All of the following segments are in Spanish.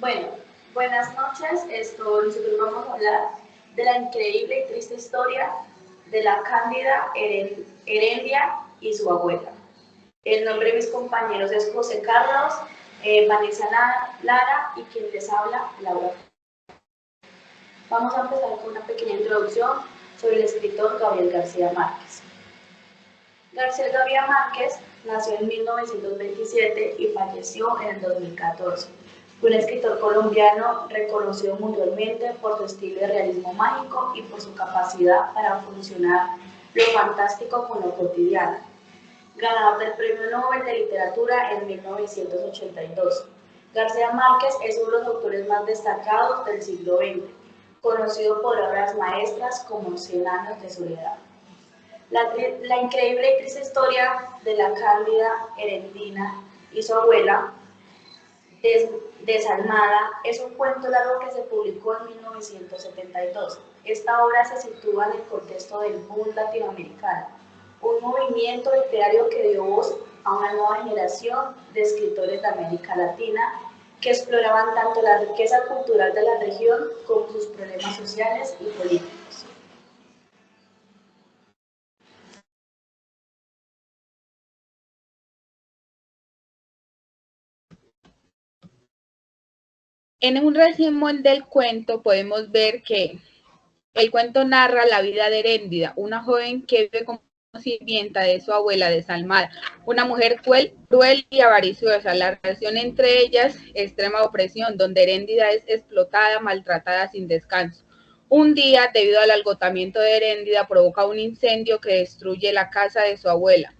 Bueno, buenas noches. Nosotros vamos a hablar de la increíble y triste historia de la Cándida Herendia y su abuela. El nombre de mis compañeros es José Carlos, Vanessa Lara y quien les habla, Laura. Vamos a empezar con una pequeña introducción sobre el escritor Gabriel García Márquez. García Gabriel Márquez nació en 1927 y falleció en el 2014. Fue un escritor colombiano reconocido mundialmente por su estilo de realismo mágico y por su capacidad para fusionar lo fantástico con lo cotidiano. Ganador del Premio Nobel de Literatura en 1982. García Márquez es uno de los autores más destacados del siglo XX, conocido por obras maestras como Cien años de soledad. La increíble y triste historia de la Cándida Herendina y su abuela, Desalmada, es un cuento largo que se publicó en 1972. Esta obra se sitúa en el contexto del boom latinoamericano, un movimiento literario que dio voz a una nueva generación de escritores de América Latina que exploraban tanto la riqueza cultural de la región como sus problemas sociales y políticos. En un resumen del cuento podemos ver que el cuento narra la vida de Heréndida, una joven que vive como sirvienta de su abuela desalmada, una mujer cruel y avariciosa. La relación entre ellas, extrema opresión, donde Heréndida es explotada, maltratada sin descanso. Un día, debido al agotamiento de Heréndida, provoca un incendio que destruye la casa de su abuela.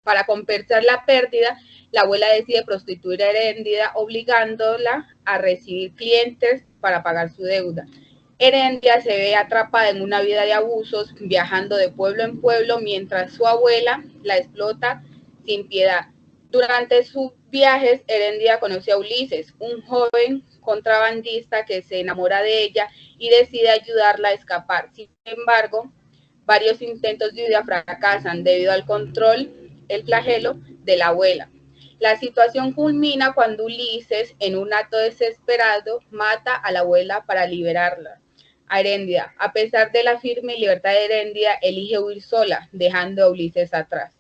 Para compensar la pérdida, la abuela decide prostituir a Heréndida, obligándola a recibir clientes para pagar su deuda. Herendia se ve atrapada en una vida de abusos, viajando de pueblo en pueblo, mientras su abuela la explota sin piedad. Durante sus viajes, Herendia conoce a Ulises, un joven contrabandista que se enamora de ella y decide ayudarla a escapar. Sin embargo, varios intentos de huida fracasan debido al control, el flagelo de la abuela. La situación culmina cuando Ulises, en un acto desesperado, mata a la abuela para liberarla. A Herendia, a pesar de la firme libertad de Herendia, elige huir sola, dejando a Ulises atrás.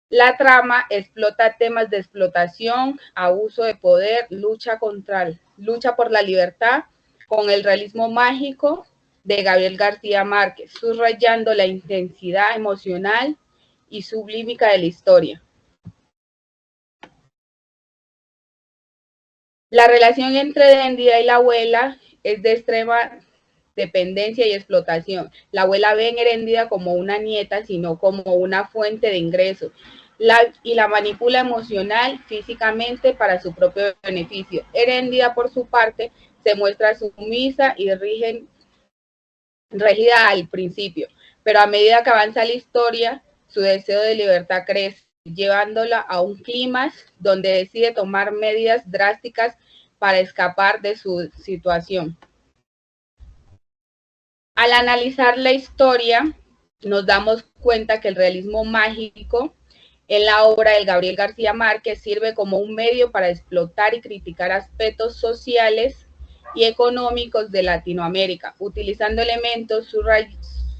La trama explota temas de explotación, abuso de poder, lucha por la libertad, con el realismo mágico de Gabriel García Márquez, subrayando la intensidad emocional y sublímica de la historia. La relación entre Heréndida y la abuela es de extrema dependencia y explotación. La abuela ve en Heréndida como una nieta, sino como una fuente de ingresos, y la manipula emocional, físicamente para su propio beneficio. Heréndida, por su parte, se muestra sumisa y rígida al principio, pero a medida que avanza la historia, su deseo de libertad crece, llevándola a un clímax donde decide tomar medidas drásticas para escapar de su situación. Al analizar la historia, nos damos cuenta que el realismo mágico en la obra de Gabriel García Márquez sirve como un medio para explotar y criticar aspectos sociales y económicos de Latinoamérica, utilizando elementos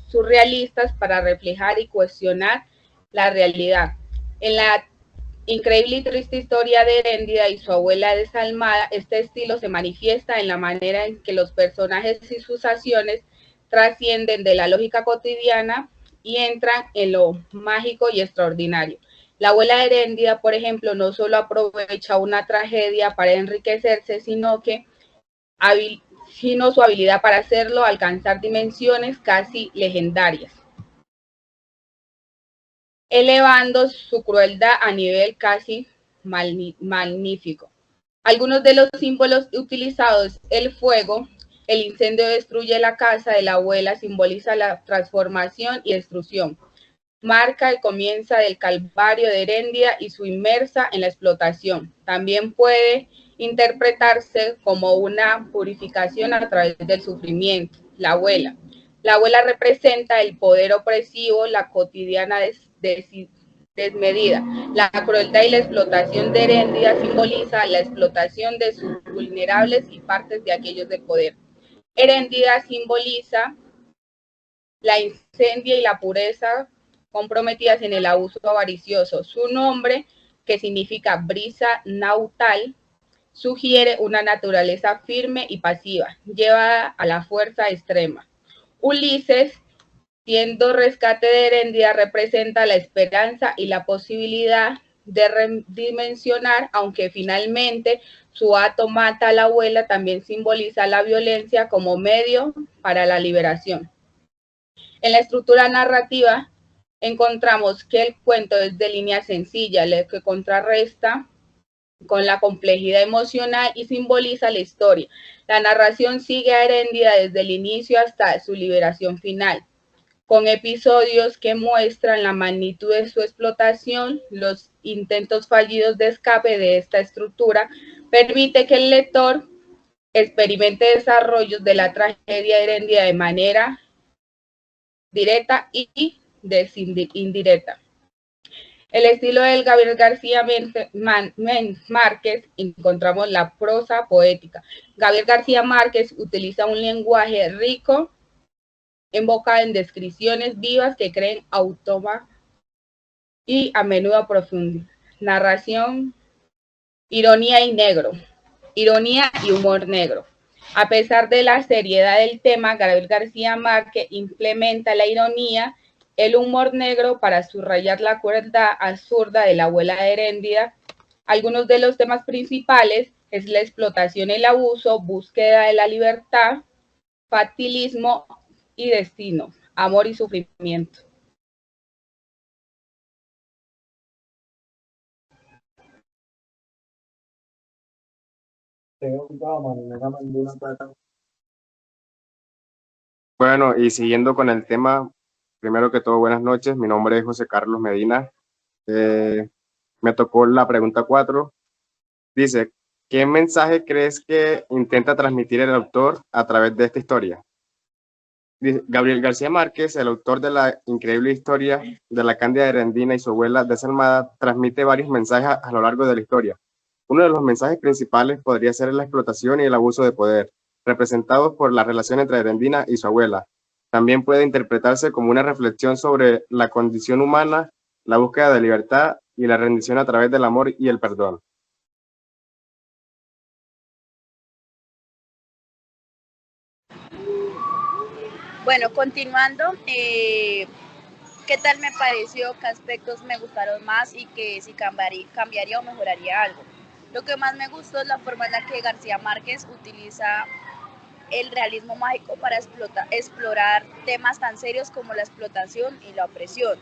surrealistas para reflejar y cuestionar la realidad. En la increíble y triste historia de Heréndida y su abuela desalmada, este estilo se manifiesta en la manera en que los personajes y sus acciones trascienden de la lógica cotidiana y entran en lo mágico y extraordinario. La abuela Heréndida, por ejemplo, no solo aprovecha una tragedia para enriquecerse, sino su habilidad para hacerlo alcanzar dimensiones casi legendarias, elevando su crueldad a nivel casi magnífico. Algunos de los símbolos utilizados: el fuego, el incendio destruye la casa de la abuela, simboliza la transformación y destrucción. Marca el comienzo del calvario de Heréndida y su inmersa en la explotación. También puede interpretarse como una purificación a través del sufrimiento. La abuela representa el poder opresivo, la cotidiana desmedida. La crueldad y la explotación de Heréndida simboliza la explotación de sus vulnerables y partes de aquellos de poder. Heréndida simboliza la incendia y la pureza comprometidas en el abuso avaricioso. Su nombre, que significa brisa nautal, sugiere una naturaleza firme y pasiva, llevada a la fuerza extrema. Ulises, siendo rescate de Heréndida, representa la esperanza y la posibilidad de redimensionar, aunque finalmente su acto mata a la abuela, también simboliza la violencia como medio para la liberación. En la estructura narrativa encontramos que el cuento es de línea sencilla, lo que contrarresta con la complejidad emocional y simboliza la historia. La narración sigue a Heréndida desde el inicio hasta su liberación final, con episodios que muestran la magnitud de su explotación. Los intentos fallidos de escape de esta estructura permite que el lector experimente desarrollos de la tragedia Heréndida de manera directa y indirecta. El estilo del Gabriel García Márquez, encontramos la prosa poética. Gabriel García Márquez utiliza un lenguaje rico, enfocado en descripciones vivas que creen autóma y a menudo profunda. Narración, ironía y humor negro. A pesar de la seriedad del tema, Gabriel García Márquez implementa la ironía, el humor negro para subrayar la crueldad absurda de la abuela de Heréndida. Algunos de los temas principales es la explotación, el abuso, búsqueda de la libertad, fatalismo y destino, amor y sufrimiento. Bueno, y siguiendo con el tema, primero que todo, buenas noches. Mi nombre es José Carlos Medina. Me tocó la pregunta 4. Dice, ¿qué mensaje crees que intenta transmitir el autor a través de esta historia? Dice, Gabriel García Márquez, el autor de la increíble historia de la Cándida Heréndida y su abuela desalmada, transmite varios mensajes a lo largo de la historia. Uno de los mensajes principales podría ser la explotación y el abuso de poder, representados por la relación entre Heréndida y su abuela. También puede interpretarse como una reflexión sobre la condición humana, la búsqueda de libertad y la rendición a través del amor y el perdón. Bueno, continuando, ¿qué tal me pareció? ¿Qué aspectos me gustaron más y que si cambiaría o mejoraría algo? Lo que más me gustó es la forma en la que García Márquez utiliza el realismo mágico para explorar temas tan serios como la explotación y la opresión.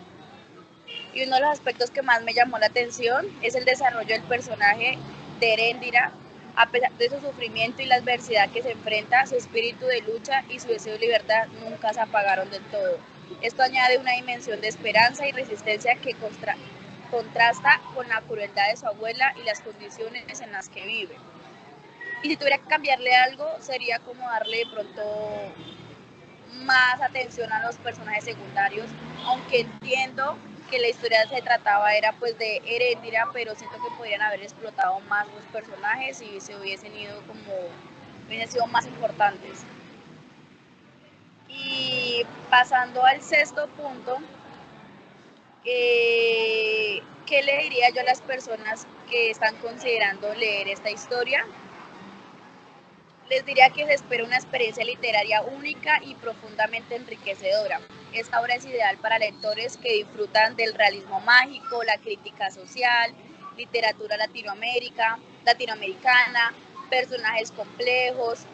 Y uno de los aspectos que más me llamó la atención es el desarrollo del personaje de Heréndida. A pesar de su sufrimiento y la adversidad que se enfrenta, su espíritu de lucha y su deseo de libertad nunca se apagaron del todo. Esto añade una dimensión de esperanza y resistencia que contrasta con la crueldad de su abuela y las condiciones en las que vive. Y si tuviera que cambiarle algo, sería como darle de pronto más atención a los personajes secundarios, aunque entiendo que la historia se trataba era pues de Heréndida, pero siento que podrían haber explotado más los personajes y se hubiesen sido más importantes. Y pasando al sexto punto, ¿qué le diría yo a las personas que están considerando leer esta historia? Les diría que se espera una experiencia literaria única y profundamente enriquecedora. Esta obra es ideal para lectores que disfrutan del realismo mágico, la crítica social, literatura latinoamericana, personajes complejos,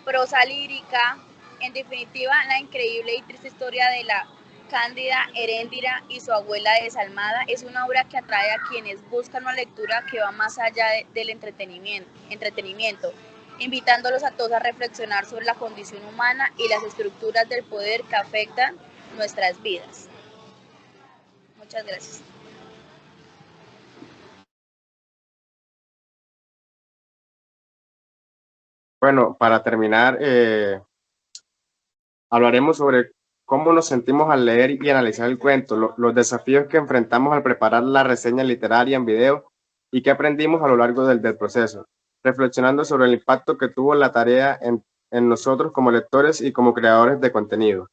prosa lírica, en definitiva, la increíble y triste historia de la Cándida Heréndida y su abuela desalmada es una obra que atrae a quienes buscan una lectura que va más allá del entretenimiento, invitándolos a todos a reflexionar sobre la condición humana y las estructuras del poder que afectan nuestras vidas. Muchas gracias. Bueno, para terminar, hablaremos sobre cómo nos sentimos al leer y analizar el cuento, los desafíos que enfrentamos al preparar la reseña literaria en video y qué aprendimos a lo largo del proceso, reflexionando sobre el impacto que tuvo la tarea en nosotros como lectores y como creadores de contenido.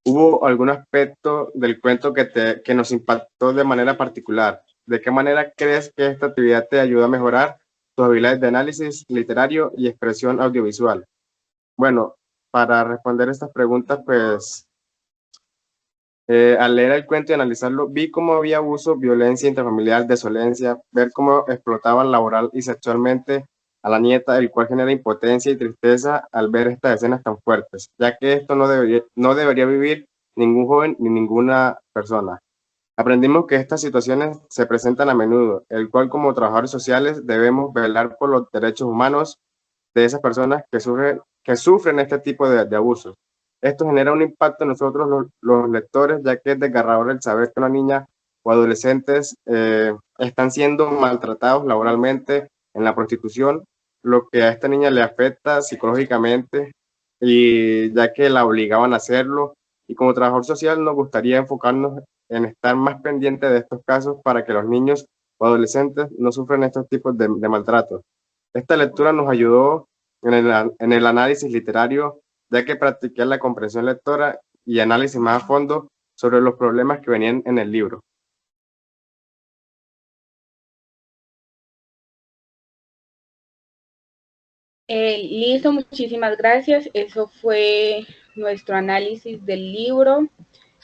¿Hubo algún aspecto del cuento que nos impactó de manera particular? ¿De qué manera crees que esta actividad te ayuda a mejorar tus habilidades de análisis literario y expresión audiovisual? Bueno, para responder estas preguntas, pues al leer el cuento y analizarlo, vi cómo había abuso, violencia intrafamiliar, desolencia, ver cómo explotaban laboral y sexualmente a la nieta, el cual genera impotencia y tristeza al ver estas escenas tan fuertes, ya que esto no debería vivir ningún joven ni ninguna persona. Aprendimos que estas situaciones se presentan a menudo, el cual como trabajadores sociales debemos velar por los derechos humanos de esas personas que sufren este tipo de abusos. Esto genera un impacto en nosotros los lectores, ya que es desgarrador el saber que una niña o adolescentes están siendo maltratados laboralmente en la prostitución, lo que a esta niña le afecta psicológicamente y ya que la obligaban a hacerlo. Y como trabajador social nos gustaría enfocarnos en estar más pendientes de estos casos para que los niños o adolescentes no sufran estos tipos de maltratos. Esta lectura nos ayudó en el análisis literario, ya que practiqué la comprensión lectora y análisis más a fondo sobre los problemas que venían en el libro. Listo, muchísimas gracias. Eso fue nuestro análisis del libro.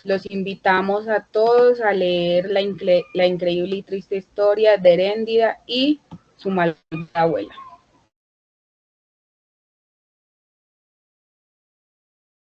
Los invitamos a todos a leer la increíble y triste historia de Heréndida y su malvada abuela.